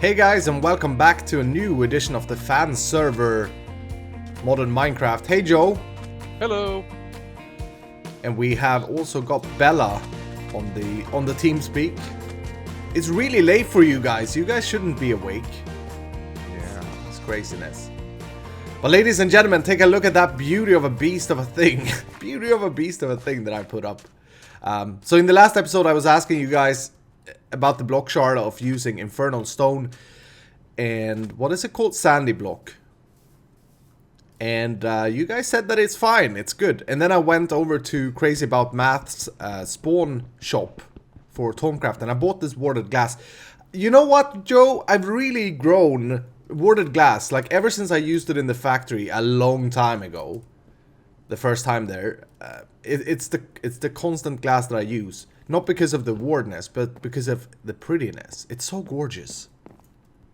Hey guys, and welcome back to a new edition of the fan server modern Minecraft. Hey Joe. Hello. And we have also got Bella on the TeamSpeak. It's really late for you guys. You guys shouldn't be awake. Yeah. It's craziness. But ladies and gentlemen, take a look at that beauty of a beast of a thing. Beauty of a beast of a thing that I put up. So in the last episode I was asking you guys about the block shard of using infernal stone and what is it called, sandy block, and you guys said that it's fine, it's good. And then I went over to Crazy About Math's spawn shop for Tomcraft and I bought this warded glass. You know what, Joe, I've really grown warded glass, like ever since I used it in the factory a long time ago, the first time there. It's the constant glass that I use. Not because of the wardness, but because of the prettiness. It's so gorgeous.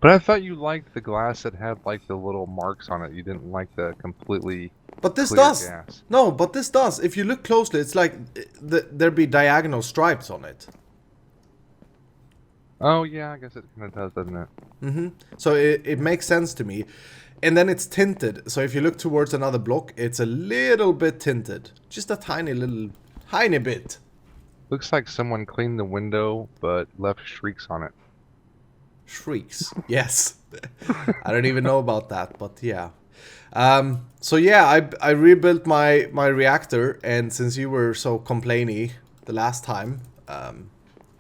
But I thought you liked the glass that had like the little marks on it. You didn't like the completely But this clear does. gas. No, but this does. If you look closely, it's like there'd be diagonal stripes on it. Oh yeah, I guess it kind of does, doesn't it? Mm-hmm. So it makes sense to me. And then it's tinted. So if you look towards another block, it's a little bit tinted. Just a tiny bit. Looks like someone cleaned the window but left streaks on it. Shrieks. Yes. I don't even know about that, but yeah. So yeah, I rebuilt my reactor, and since you were so complainy the last time, I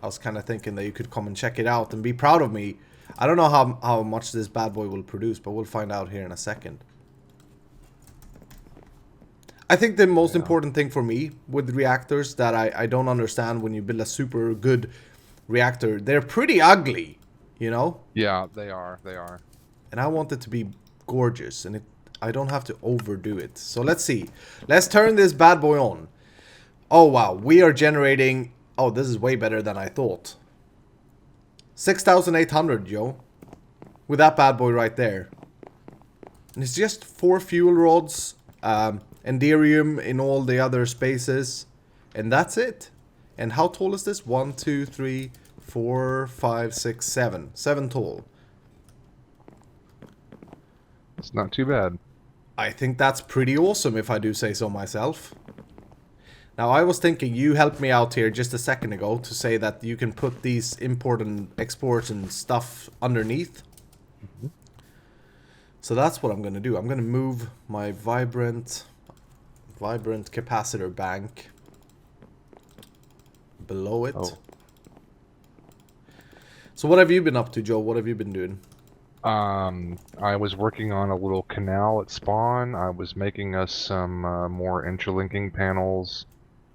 was kind of thinking that you could come and check it out and be proud of me. I don't know how much this bad boy will produce, but we'll find out here in a second. I think the most important thing for me with reactors that I don't understand when you build a super good reactor, they're pretty ugly, you know? Yeah, they are. They are. And I want it to be gorgeous, and I don't have to overdo it. So let's see. Let's turn this bad boy on. Oh wow, we are generating... Oh, this is way better than I thought. 6,800, Joe. With that bad boy right there. And it's just 4 fuel rods, Enderium in all the other spaces, and that's it. And how tall is this? 1, 2, 3, 4, 5, 6, 7. 7 tall. It's not too bad. I think that's pretty awesome, if I do say so myself. Now I was thinking, you helped me out here just a second ago to say that you can put these import and export and stuff underneath. Mm-hmm. So that's what I'm going to do. I'm going to move my vibrant capacitor bank below it. Oh. So what have you been up to, Joe? What have you been doing? I was working on a little canal at spawn. I was making us some more interlinking panels.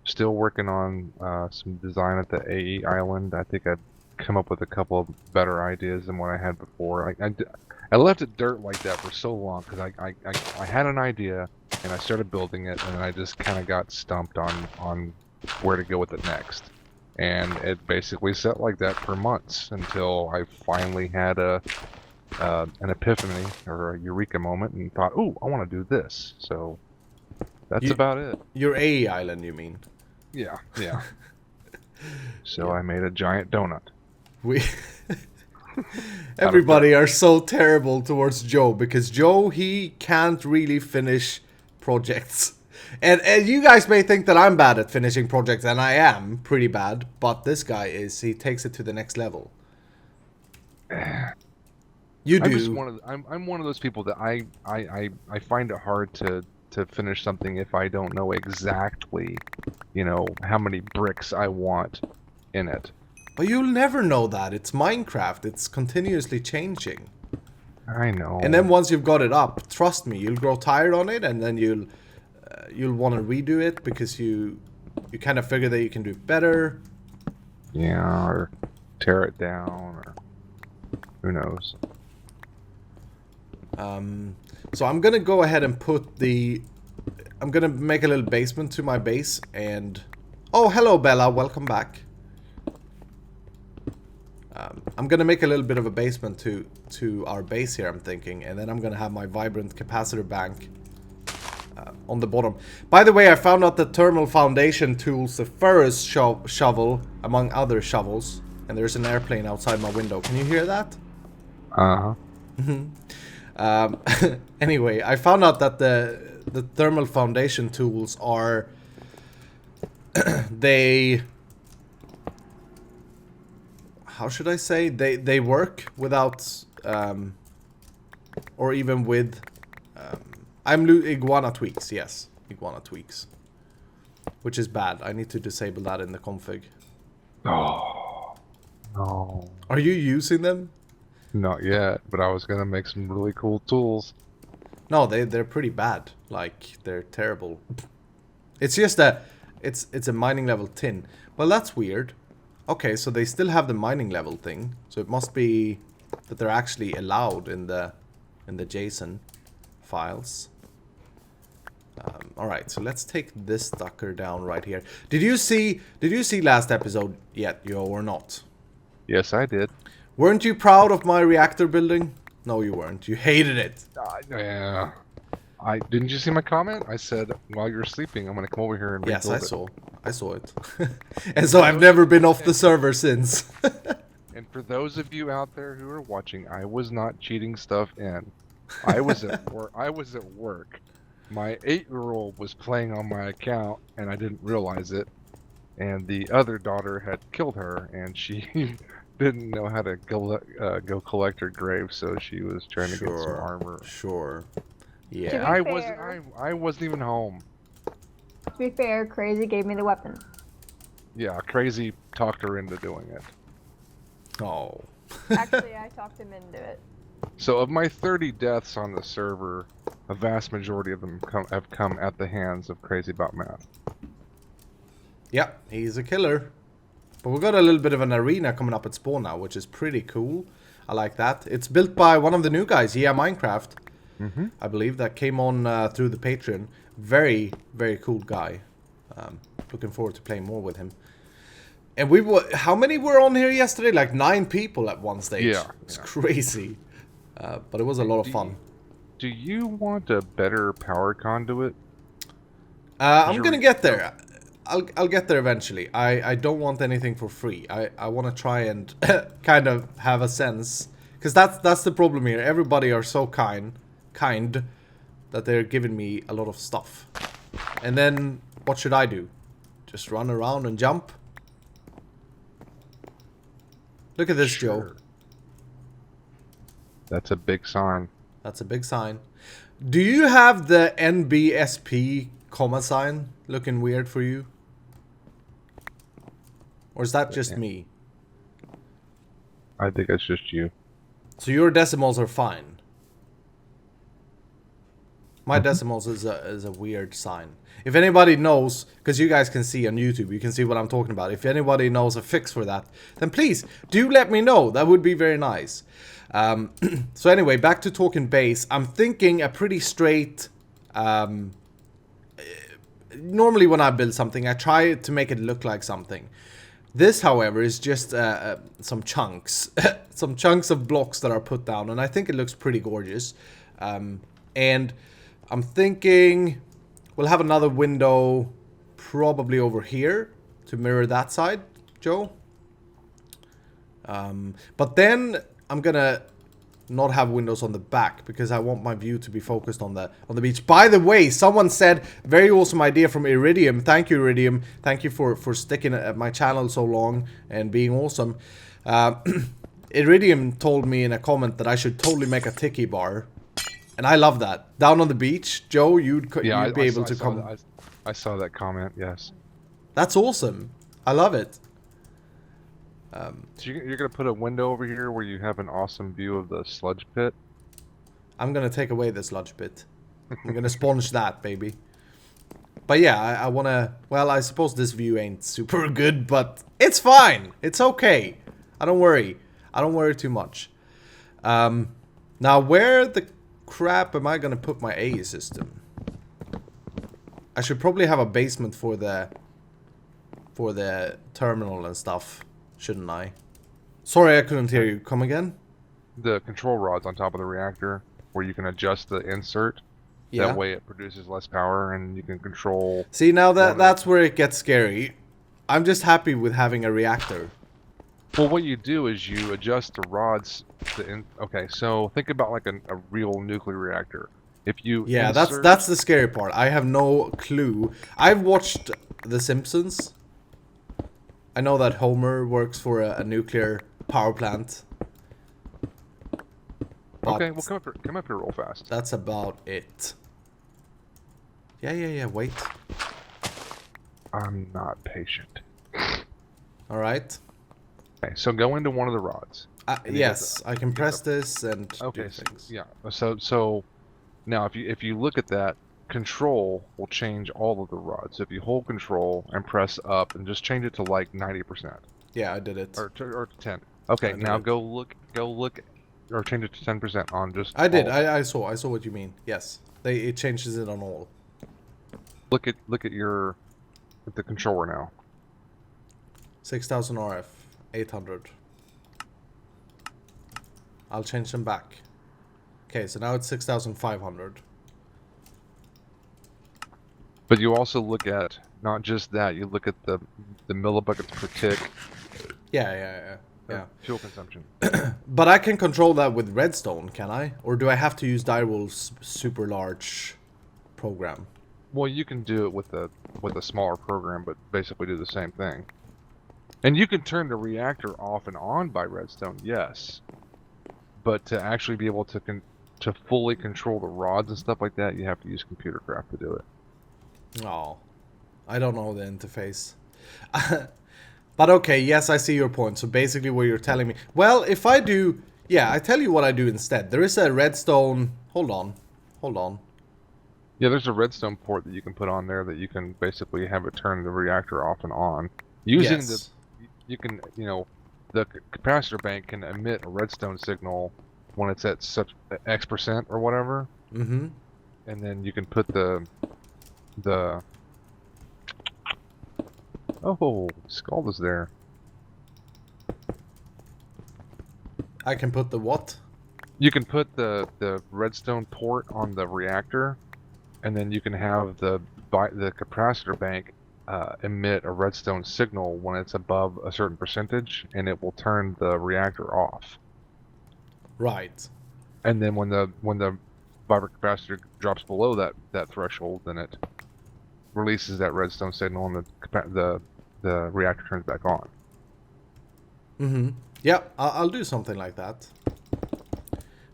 Still working on some design at the AE island. I think I've come up with a couple of better ideas than what I had before. I left it dirt like that for so long because I had an idea and I started building it, and then I just kind of got stumped on where to go with it next. And it basically sat like that for months until I finally had an epiphany or a eureka moment and thought, "Ooh, I want to do this." So that's about it. Your AE island, you mean? Yeah, yeah. So yeah. I made a giant donut. Everybody are so terrible towards Joe, because Joe, he can't really finish projects. And you guys may think that I'm bad at finishing projects, and I am pretty bad, but this guy is, he takes it to the next level. You do. I'm one of those people that I find it hard to finish something if I don't know exactly, you know, how many bricks I want in it. But you'll never know that. It's Minecraft. It's continuously changing. I know. And then once you've got it up, trust me, you'll grow tired on it, and then you'll want to redo it because you kind of figure that you can do it better. Yeah, or tear it down, or who knows. So I'm gonna go ahead and I'm gonna make a little basement to my base, and oh, hello Bella, welcome back. I'm gonna make a little bit of a basement to our base here, I'm thinking, and then I'm gonna have my vibrant capacitor bank on the bottom. By the way, I found out the thermal foundation tools, the Ferrous shovel, among other shovels, and there's an airplane outside my window. Can you hear that? Uh-huh. Um, anyway, I found out that the thermal foundation tools are they, how should I say, they work without or even with iguana tweaks. Yes, iguana tweaks, which is bad. I need to disable that in the config. Oh, no. Are you using them? Not yet, but I was gonna make some really cool tools. No, they're pretty bad. Like, they're terrible. It's just that it's a mining level tin. Well, that's weird. Okay, so they still have the mining level thing. So it must be that they're actually allowed in the JSON files. All right, so let's take this sucker down right here. Did you see last episode yet, yo, or not? Yes, I did. Weren't you proud of my reactor building? No, you weren't. You hated it. Yeah. Didn't you see my comment? I said, while you're sleeping, I'm gonna come over here and Yes, rebuild I it. saw. I saw it. And so I've never been off the server since. And for those of you out there who are watching, I was not cheating stuff in. I was at work. I was at work. My 8-year-old was playing on my account, and I didn't realize it. And the other daughter had killed her, and she didn't know how to go collect her grave, so she was trying to get some armor. Sure. Yeah. To I be wasn't. fair- I wasn't even home. To be fair, Crazy gave me the weapon. Yeah, Crazy talked her into doing it. Oh. Actually, I talked him into it. So of my 30 deaths on the server, a vast majority of them have come at the hands of Crazy About Math. Yeah, he's a killer. But we've got a little bit of an arena coming up at spawn now, which is pretty cool. I like that. It's built by one of the new guys, Yeah Minecraft. I believe that came on through the Patreon. Very, very cool guy. Looking forward to playing more with him. And we were, how many were on here yesterday? Like 9 people at one stage. Yeah. It's crazy. But it was a lot of fun. Do you want a better power conduit? I'm gonna get there. I'll get there eventually. I don't want anything for free. I want to try and kind of have a sense, because that's the problem here. Everybody are so kind that they're giving me a lot of stuff. And then what should I do? Just run around and jump? Look at this, Joe. That's a big sign. That's a big sign. Do you have the NBSP comma sign looking weird for you? Or is that just me? I think it's just you. So your decimals are fine. My decimals is a weird sign. If anybody knows, because you guys can see on YouTube, you can see what I'm talking about. If anybody knows a fix for that, then please do let me know. That would be very nice. So anyway, back to talking base. I'm thinking a pretty straight. Normally when I build something, I try to make it look like something. This, however, is just some chunks. Some chunks of blocks that are put down, and I think it looks pretty gorgeous. And I'm thinking we'll have another window probably over here to mirror that side, Joe. But then I'm gonna not have windows on the back because I want my view to be focused on the beach. By the way, someone said, very awesome idea from Iridium. Thank you, Iridium. Thank you for sticking at my channel so long and being awesome. Iridium told me in a comment that I should totally make a tiki bar. And I love that. Down on the beach, Joe, you'd be able to come. I saw that comment, yes. That's awesome. I love it. So you're going to put a window over here where you have an awesome view of the sludge pit? I'm going to take away the sludge pit. I'm going to sponge that, baby. But yeah, I want to... Well, I suppose this view ain't super good, but it's fine. It's okay. I don't worry. I don't worry too much. Now, where the crap am I going to put my AE system? I should probably have a basement for the terminal and stuff, shouldn't I? Sorry, I couldn't hear you. Come again? The control rod's on top of the reactor where you can adjust the insert. Yeah. That way it produces less power and you can control... See, now that's where it gets scary. I'm just happy with having a reactor. Well, what you do is you adjust the rods. Okay, so think about like a real nuclear reactor. If you Yeah, insert, that's the scary part. I have no clue. I've watched The Simpsons. I know that Homer works for a nuclear power plant. But okay, well come up here real fast. that's about it. Yeah, wait. I'm not patient. Alright. Okay, so go into one of the rods. And you Yes, I can press this and Okay, do so, things. yeah. So now if you look at that, control will change all of the rods. So if you hold control and press up and just change it to like 90%. Yeah, I did it. Or to 10. Okay, I did now it. go look, or change it to 10% on just. I did. all. I saw what you mean. Yes, it changes it on all. Look at the controller now. 6000 RF, 800. I'll change them back. Okay, so now it's 6500. But you also look at not just that. You look at the millibuckets per tick. Yeah. Fuel consumption. But I can control that with redstone, can I? Or do I have to use Direwolf's super large program? Well, you can do it with a smaller program, but basically do the same thing. And you can turn the reactor off and on by redstone, yes. But to actually be able to fully control the rods and stuff like that, you have to use computer craft to do it. Oh, I don't know the interface. But okay, yes, I see your point. So basically what you're telling me... Well, if I do... Yeah, I tell you what I do instead. There is a redstone... Hold on. Yeah, there's a redstone port that you can put on there that you can basically have it turn the reactor off and on. Using Yes. you can, the capacitor bank can emit a redstone signal when it's at such X% or whatever. Mm-hmm. And then you can put the oh, Scald is there. I can put the what? You can put the redstone port on the reactor, and then you can have the capacitor bank emit a redstone signal when it's above a certain percentage, and it will turn the reactor off. Right. And then when the vibrant capacitor drops below that threshold, then it releases that redstone signal, and the reactor turns back on. Mm-hmm. Yeah, I'll do something like that.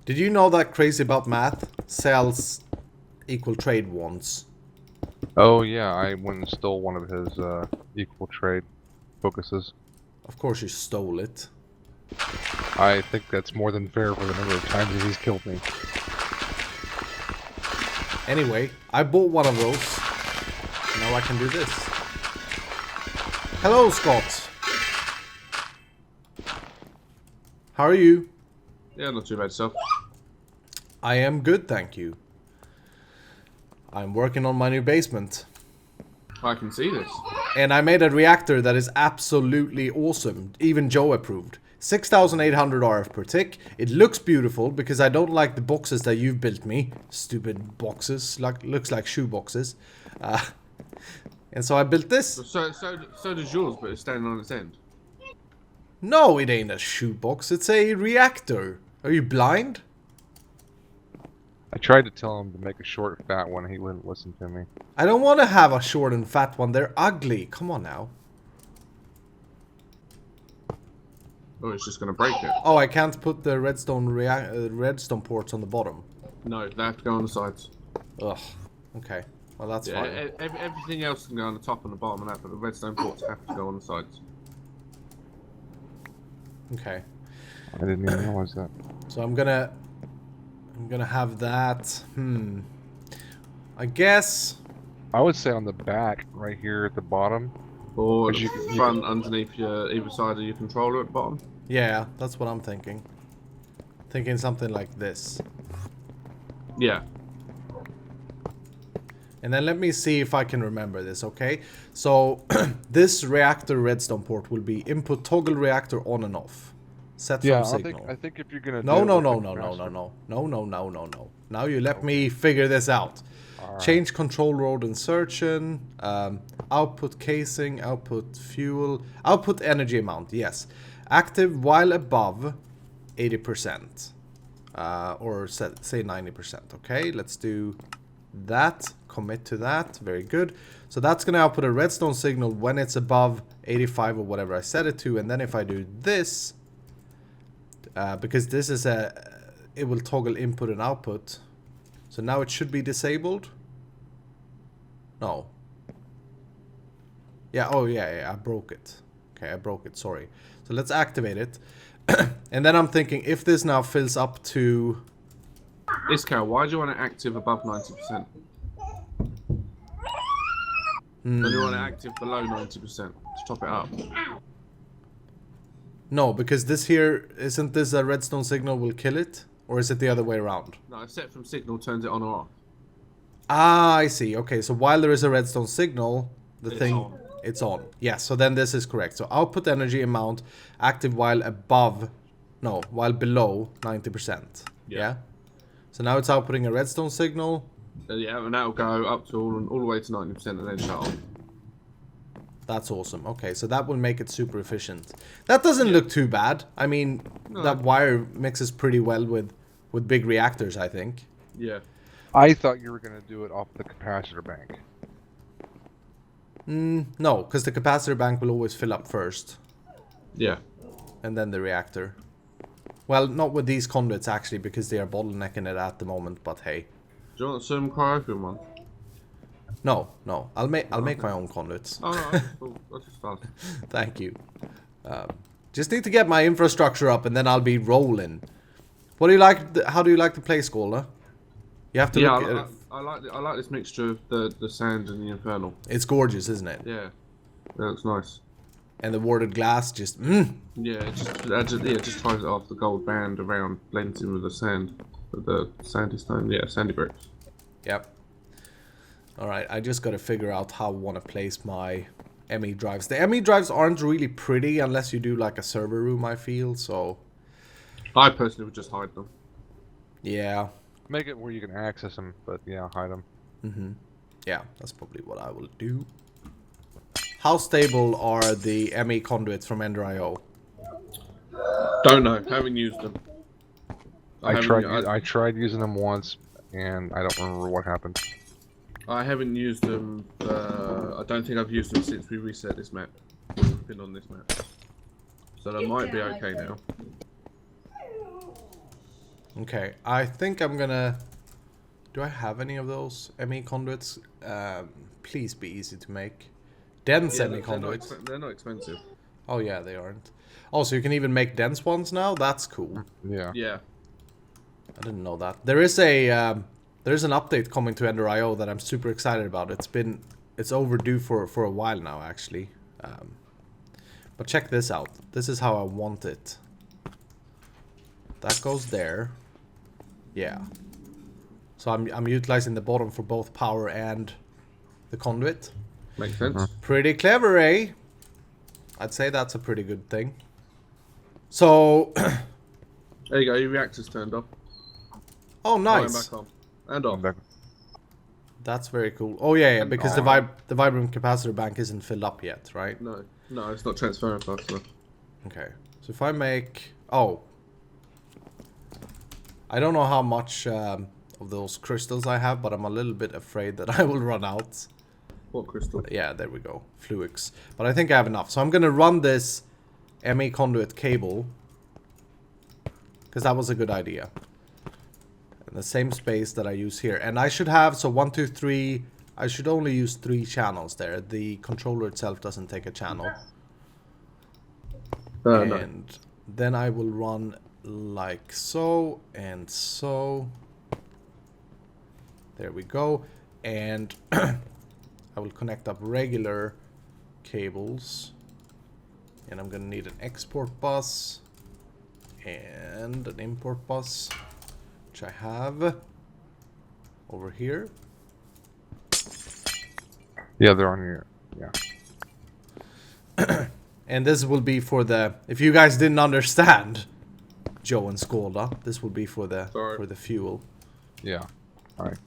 Did you know that Crazy About Math sells equal trade wands? Oh yeah, I went and stole one of his equal trade focuses. Of course you stole it. I think that's more than fair for the number of times that he's killed me. Anyway, I bought one of those. Now I can do this. Hello, Scott. How are you? Yeah, not too bad stuff. I am good, thank you. I'm working on my new basement. I can see this. And I made a reactor that is absolutely awesome. Even Joe approved. 6800 RF per tick. It looks beautiful because I don't like the boxes that you've built me. Stupid boxes. Looks like shoe boxes. And so I built this. So does yours, but it's standing on its end. No, it ain't a shoebox. It's a reactor. Are you blind? I tried to tell him to make a short, fat one. He wouldn't listen to me. I don't want to have a short and fat one. They're ugly. Come on now. Oh, it's just going to break it. Oh, I can't put the redstone redstone ports on the bottom. No, they have to go on the sides. Ugh. Okay. Well, that's Yeah, fine. everything else can go on the top and the bottom of that, but the redstone ports have to go on the sides. Okay. I didn't even realize that. So I'm gonna have that. I guess. I would say on the back, right here at the bottom. Or the You front underneath either side of your controller at the bottom. Yeah, that's what I'm thinking. Thinking something like this. Yeah. And then let me see if I can remember this, okay? So, this reactor redstone port will be input toggle reactor on and off. Set from signal. I think if you're gonna No. No. Now you let me figure this out. Alright. Change control road insertion, output casing, output fuel, output energy amount, yes. Active while above 80%. Or say 90%. Okay, let's do that. Commit to that. Very good. So that's going to output a redstone signal when it's above 85 or whatever I set it to. And then if I do this, because this is it will toggle input and output. So now it should be disabled. No. Yeah, oh yeah, I broke it. Okay, I broke it, sorry. So let's activate it. And then I'm thinking, if this now fills up to... Iskar, why do you want it active above 90%? Then you want it active below 90% to top it up. No, because this here, isn't this a redstone signal will kill it? Or is it the other way around? No, a set from signal turns it on or off. Ah, I see. Okay, so while there is a redstone signal, It's on. it's on. Yes, so then this is correct. So output energy amount active while while below 90%. Yeah. So now it's outputting a redstone signal. Yeah, and that'll go up to all the way to 90% and then shut off. That's awesome. Okay, so that will make it super efficient. That doesn't look too bad. I mean, that wire mixes pretty well with big reactors, I think. Yeah. I thought you were going to do it off the capacitor bank. No, because the capacitor bank will always fill up first. Yeah. And then the reactor. Well, not with these conduits, actually, because they are bottlenecking it at the moment, but hey. Do you want some cryopium one? No. I'll make my own conduits. Oh, no, that's just fast. Thank you. Just need to get my infrastructure up, and then I'll be rolling. What do you like? How do you like to play, Scholar? You have to look at it. I like this mixture of the sand and the infernal. It's gorgeous, isn't it? Yeah. That looks nice. And the warded glass just... Yeah, it just tries it off. The gold band around blends in with the sand. With the sandy stone. Yeah, sandy bricks. Yep. Alright, I just gotta figure out how I want to place my ME drives. The ME drives aren't really pretty unless you do like a server room, I feel, so... I personally would just hide them. Yeah. Make it where you can access them, but yeah, hide them. Yeah, that's probably what I will do. How stable are the ME conduits from Ender.io? Don't know. Haven't used them. I tried using them once, and I don't remember what happened. I haven't used them. I don't think I've used them since we reset this map. We've been on this map, so they might be okay now. Okay, I think I'm gonna... Do I have any of those ME conduits? Please be easy to make. Dense ME conduits. They're not expensive. Oh yeah, they aren't. Oh, so you can even make dense ones now? That's cool. Yeah. Yeah. I didn't know that. There is a there's an update coming to Ender.io that I'm super excited about. It's overdue for a while now, actually. But check this out. This is how I want it. That goes there. Yeah. So I'm utilizing the bottom for both power and the conduit. Makes sense. Pretty clever, eh? I'd say that's a pretty good thing. So There you go. Your reactor's turned off. oh, nice. Back on. And off. That's very cool. Oh yeah, because the Vibram capacitor bank isn't filled up yet, right? No, it's not transferring fast enough. Okay. So if I make... Oh. I don't know how much of those crystals I have, but I'm a little bit afraid that I will run out. What crystal? But yeah, there we go. Fluix. But I think I have enough. So I'm going to run this ME conduit cable. Because that was a good idea. In the same space that I use here. And I should have... So 1, 2, 3... I should only use 3 channels there. The controller itself doesn't take a channel. And then I will run like so and so. There we go. And I will connect up regular cables. And I'm gonna need an export bus and an import bus, which I have over here. Yeah, they're on here. Yeah. And this will be for the... If you guys didn't understand, Joe and Skolda, this will be for the fuel. Yeah. Alright.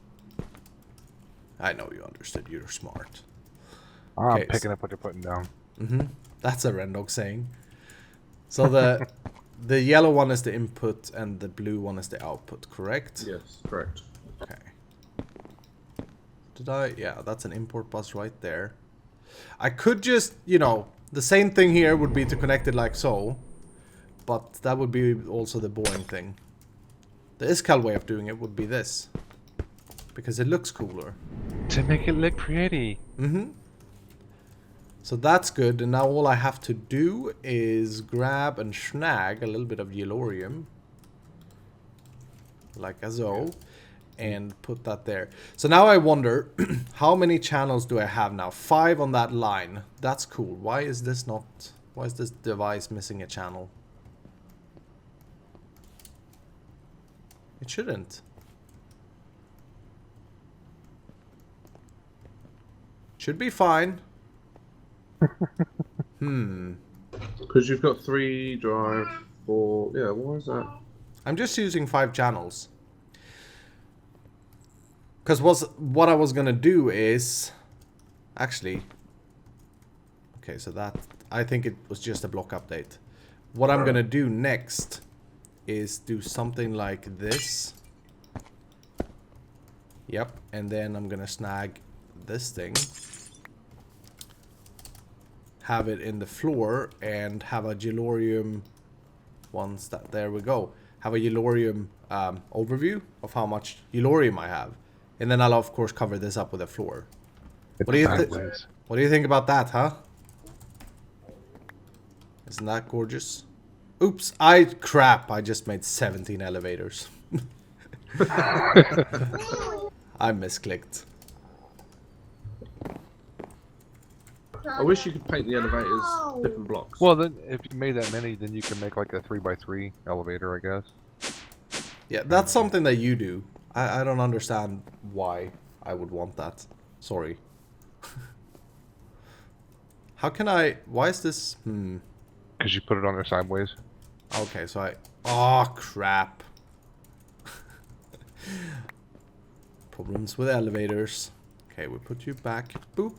I know you understood. You're smart. I'm picking up what you're putting down. That's a Rendog saying. So the yellow one is the input and the blue one is the output, correct? Yes, correct. Okay. Did I? Yeah, that's an import bus right there. I could just, you know, the same thing here would be to connect it like so. But that would be also the boring thing. The Iskal way of doing it would be this. Because it looks cooler. To make it look pretty. Mm-hmm. So that's good, and now all I have to do is grab and snag a little bit of Yellorium. Like as so. And put that there. So now I wonder, how many channels do I have now? 5 on that line. That's cool. Why is this not... Why is this device missing a channel? It shouldn't. Should be fine. Because you've got 3 drive, 4... Yeah, why is that? I'm just using 5 channels. Because what I was gonna do is... Actually... Okay, so that... I think it was just a block update. What I'm gonna do next is do something like this. Yep, and then I'm gonna snag this thing. Have it in the floor and have a Yellorium once that... There we go. Have a Yellorium overview of how much Yellorium I have. And then I'll of course cover this up with a floor. What do you think about that, huh? Isn't that gorgeous? Oops, crap, I just made 17 elevators. I misclicked. I wish you could paint the elevators different blocks. Well, then if you made that many, then you can make like a 3x3 elevator, I guess. Yeah, that's something that you do. I don't understand why I would want that. Sorry. How can I... Why is this... Because you put it on there sideways. Okay, so I... Oh, crap. Problems with elevators. Okay, we put you back. Boop.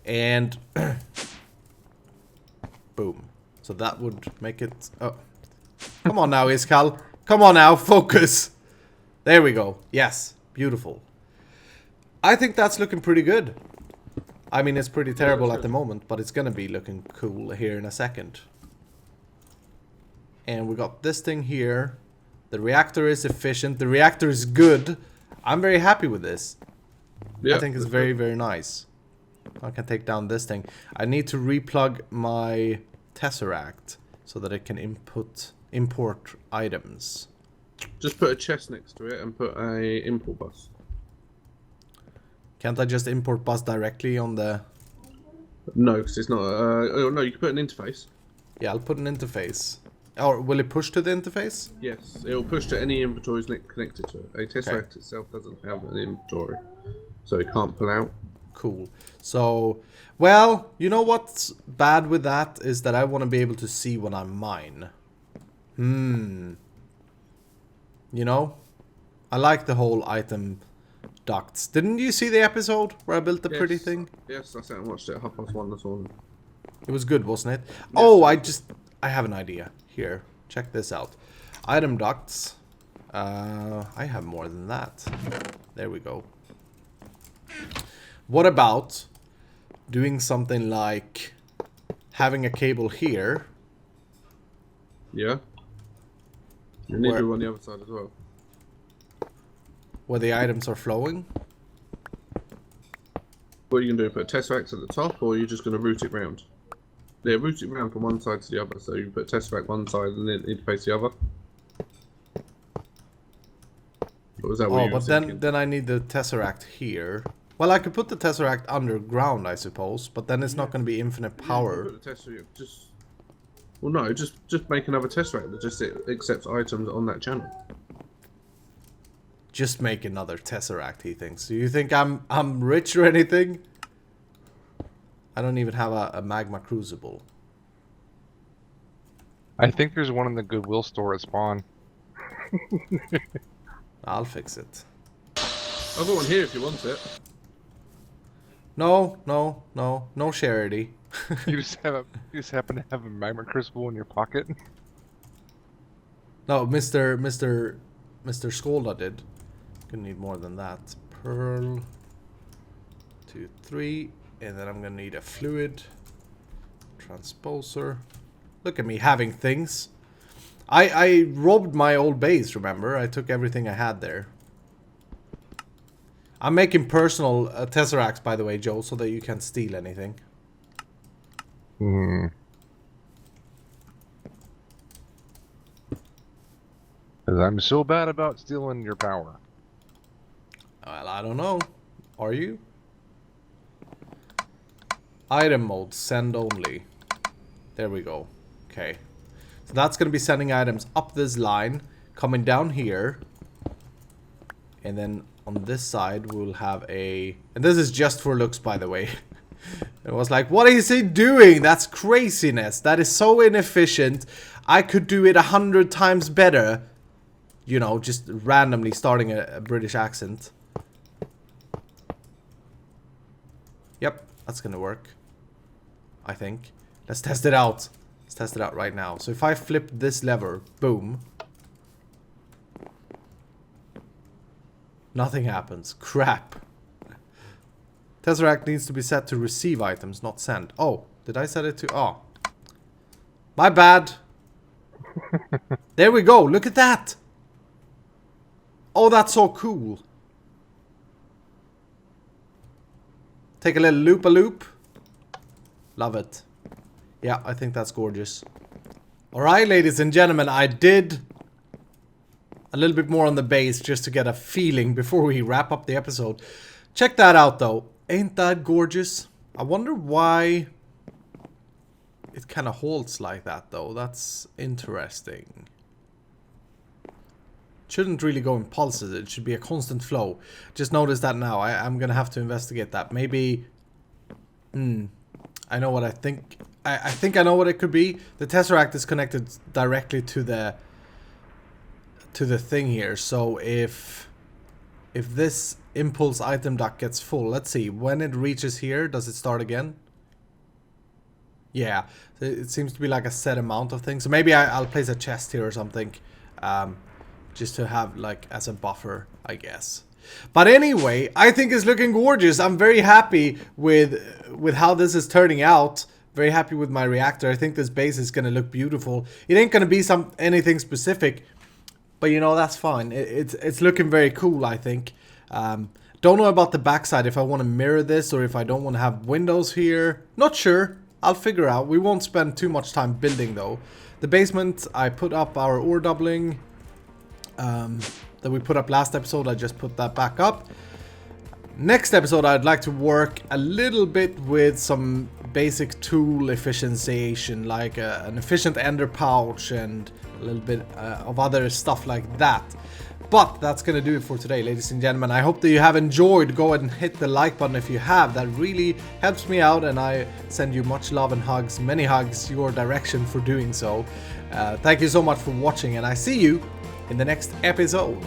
And... boom. So that would make it... Oh. Come on now, Iskal. Come on now, focus. There we go. Yes. Beautiful. I think that's looking pretty good. I mean, it's pretty terrible at the moment, but it's gonna be looking cool here in a second. And we got this thing here. The reactor is efficient. The reactor is good. I'm very happy with this. Yeah, I think it's very, very nice. I can take down this thing. I need to replug my Tesseract so that it can import items. Just put a chest next to it and put a import bus. Can't I just import bus directly on the... No, because it's not... oh, no, you can put an interface. Yeah, I'll put an interface. Or will it push to the interface? Yes, it will push to any inventories connected to it. A Tesseract itself doesn't have an inventory, so it can't pull out. Cool. So, well, you know what's bad with that is that I want to be able to see when I mine. You know? I like the whole item ducts. Didn't you see the episode where I built the pretty thing? Yes, I sat and watched it at 1:30 this morning. It was good, wasn't it? Yes. Oh, I have an idea. Here, check this out. Item ducts. I have more than that. There we go. What about doing something like having a cable here? Yeah. You need to do on the other side as well. Where the items are flowing? What are you going to do? Put Tesseract at the top, or are you just going to route it round? Yeah, route it round from one side to the other. So you put Tesseract one side and then interface the other. Or was that what you were thinking? then I need the Tesseract here. Well, I could put the Tesseract underground, I suppose, but then it's not going to be infinite power. Put the Tesseract well, no, just make another Tesseract that just accepts items on that channel. Just make another Tesseract, he thinks. Do you think I'm rich or anything? I don't even have a magma crucible. I think there's one in the Goodwill store at Spawn. I'll fix it. I've got one here if you want it. No charity. You just happen to have a magma crystal in your pocket. No, Mr. Skolda did. Gonna need more than that. Pearl. 2, 3. And then I'm gonna need a fluid. Transposer. Look at me having things. I robbed my old base, remember? I took everything I had there. I'm making personal tesseracts, by the way, Joe, so that you can't steal anything. Hmm. Because I'm so bad about stealing your power. Well, I don't know. Are you? Item mode, send only. There we go. Okay. So that's going to be sending items up this line, coming down here. And then on this side, we'll have a... And this is just for looks, by the way. It was like, what is he doing? That's craziness. That is so inefficient. I could do it 100 times better. You know, just randomly starting a British accent. Yep, that's gonna work. I think. Let's test it out. Let's test it out right now. So if I flip this lever, boom. Nothing happens. Crap. Tesseract needs to be set to receive items, not send. Oh, did I set it to... Oh. My bad. There we go. Look at that. Oh, that's so cool. Take a little loop-a-loop. Love it. Yeah, I think that's gorgeous. Alright, ladies and gentlemen, I did a little bit more on the base just to get a feeling before we wrap up the episode. Check that out, though. Ain't that gorgeous? I wonder why it kind of halts like that, though. That's interesting. Shouldn't really go in pulses. It should be a constant flow. Just noticed that now. I'm gonna have to investigate that. Maybe... I know what I think. I think I know what it could be. The Tesseract is connected directly to the thing here. So if this impulse item duct gets full, let's see. When it reaches here, does it start again? Yeah. It seems to be like a set amount of things. So maybe I'll place a chest here or something. Just to have like as a buffer, I guess. But anyway, I think it's looking gorgeous. I'm very happy with how this is turning out. Very happy with my reactor. I think this base is gonna look beautiful. It ain't gonna be anything specific, but you know, that's fine. It's looking very cool, I think. Don't know about the backside, if I want to mirror this or if I don't want to have windows here. Not sure. I'll figure out. We won't spend too much time building though. The basement, I put up our ore doubling. That we put up last episode, I just put that back up. Next episode, I'd like to work a little bit with some basic tool efficiency, like an efficient ender pouch and a little bit of other stuff like that. But that's gonna do it for today, ladies and gentlemen. I hope that you have enjoyed. Go ahead and hit the like button if you have. That really helps me out, and I send you much love and hugs, many hugs your direction for doing so. Thank you so much for watching, and I see you in the next episode.